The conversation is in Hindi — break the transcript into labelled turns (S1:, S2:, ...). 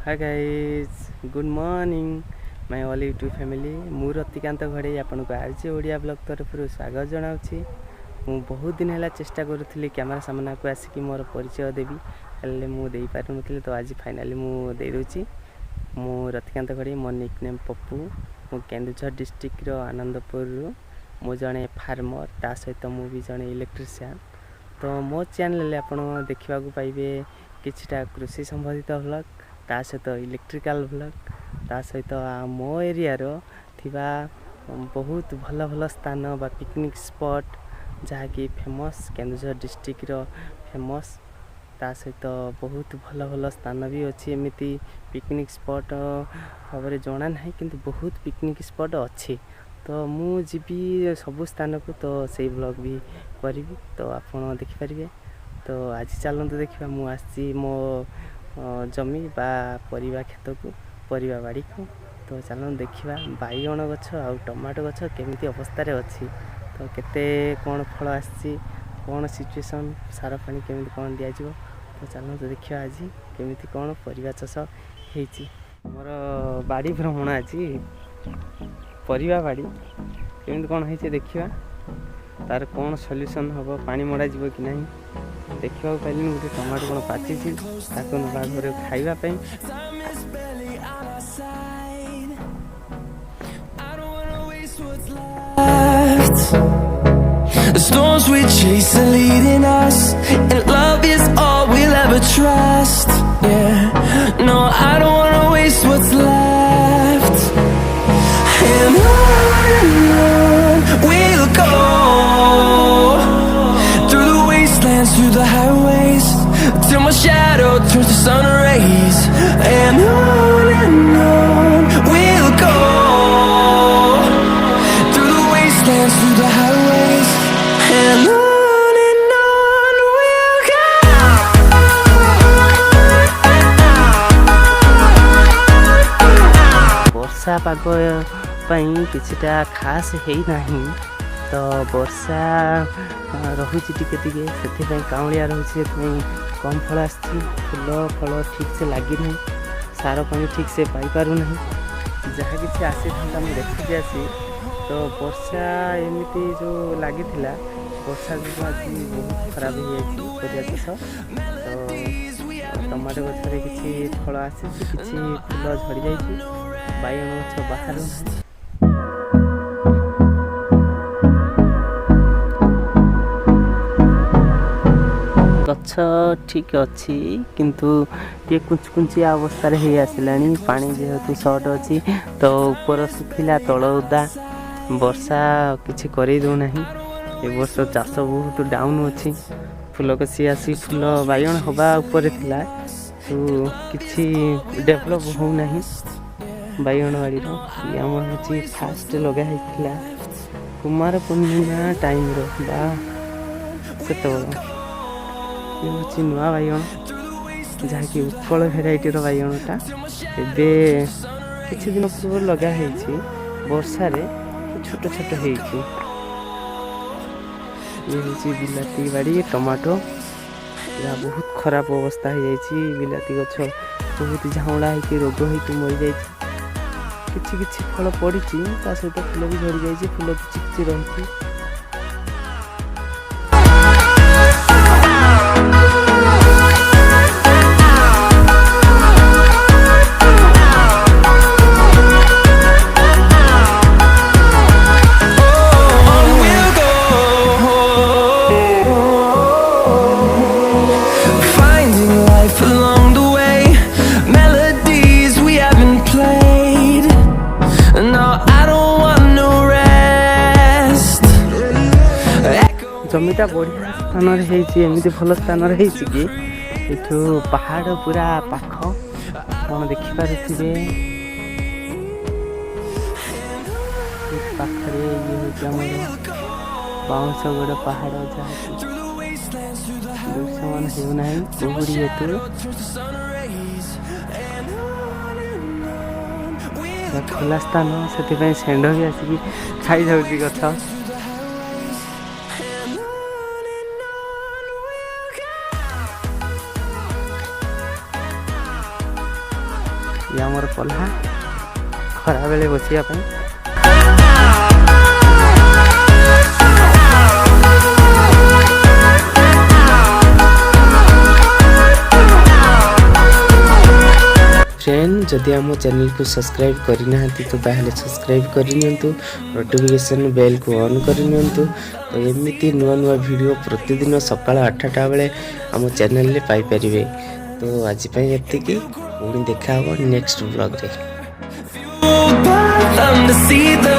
S1: Hi guys good morning my all YouTube family मु रतिकांत घड़े आपन को आज ओडिया ब्लॉग तरफ स्वागत जनाऊँगी। मु बहुत दिन है चेष्टा करुँगी कैमेरा सामना को आसिक मोर परिचय देवी हेल्ले मु दे पार नी तो आज फाइनाली मु दे दूची। मु रतिकांत घड़े मो निक नेम पप्पू मु केन्दुझर डिस्ट्रिक्ट आनंदपुर मु जड़े फार्मर ता सहित मु भी जड़े इलेक्ट्रीशियन। तो मो चैनल आपन देखा पाइबे किछटा कृषि संबंधित व्लॉग ता सहित इलेक्ट्रिकल व्लॉग ता सहित मो एरिया थिबा बहुत भल भल स्थान बा पिकनिक स्पॉट जहाँकि फेमस केन्दुझर डिस्ट्रिक्ट फेमस ता सहित बहुत भल भल स्थान भी अच्छी एमती पिकनिक स्पॉट भाव जना ना किंतु बहुत पिकनिक स्पॉट अच्छी। तो मु जीवी सबु स्थान को तो से ब्लॉग भी करी तो आप देखिपारे। तो आज चलते देखा मु आसी मो जमी बा परिवा खेत को परिवा बाड़ी को। तो चलो देखा बैगण गछ आ टमाटो गछ केमिति अवस्था रे अच्छी तो केते कौन फल आसी कौन सिचुएशन सार पानी केमिति कौन दिया जिवो। तो चलो तो देखा आज केमिति कौन परिवा चाष होईची। हमर बाड़ी भ्रमण आज परिवा बाड़ी केमिति कौन होईची देखिबा तार कौन सॉल्यूशन हम पानी मड़ा जीव कि नहीं देखा पाइलिन गोटे टमाटो कौन पाची ना घर खावाई।
S2: The storms we chase are leading us, and love is all we'll ever trust. Yeah, no, I don't wanna waste what's left. And on we'll go, through the wastelands, through the highways, till my shadow turns to sun rays. And on we'll go, through the wastelands, through the highways, and on we'll go.
S1: वर्षा पाग किछटा खास है नहीं तो वर्षा रोचे टिके से काउलिया रोचे कम फल आसी फूल फल ठीक से लगी ना सार पानी ठीक से पाइपार ना जहाँ कि आसी था मुझे देखी आसी। तो वर्षा एमती जो लगी वर्षा जो आज बहुत खराब हो जाए चाष। तो टमाटो गचरे किसी फल आसी किसी फूल झड़ी जाइए बैगण गछ बाहर गछ ठीक अच्छी किंतु ये कुछ कुंचिया अवस्था हो आसलानी पानी जेहेतु सर्ट अच्छी तो ऊपर सुखिला तल उदा वर्षा किसी कर दौना। ए वर्ष चाष बहुत डाउन अच्छी फूल कसी आसी फूल बैगण हवा उपर थिला तो किसी डेभलप होना बैगण बाड़ी हूँ फास्ट लगा कुमार पूर्णिमा टाइम बा से ये हूँ नुआ बैगण जहाँकि उत्कल भेराइटी बैगणटा एवं किसी दिन पूर्व लगा वर्षा छोट छोट हो बिलाती बाड़ी टमाटो जहाँ बहुत खराब अवस्था हो जाए बिलाती गछ बहुत झाउला हो रोग हो मरी जा किछि फल पड़ी सहित फूल भी झड़ी जाए फूल किछि किछि रही। जमीटा बढ़िया स्थान एमती भल स्थान कि ये पहाड़ पूरा पाख कौन देखिपे पाखे ये हूँ बाउंश गोड़ पहाड़ जहाँ दृश्यमान होना कुहुड़ी हेतु खोला स्थान से षेंढ भी आसिक खाई जाऊँगी गछ। ये आमर पल्हा खरा बेले बसिया ପାଇଁ। फ्रेंड जदि आम चैनल को सब्सक्राइब करना तो ताहले सब्सक्राइब करनी नोटिफिकेशन बेल को ऑन करनी। तो एमती नुआ नुआ वीडियो प्रतिदिन सकाळ 8टा बेले आम चैनल रे पाई परिबे। तो आज पई एतिकी पुणी देखा हो नेक्स्ट व्लॉग रे।
S2: Them to see the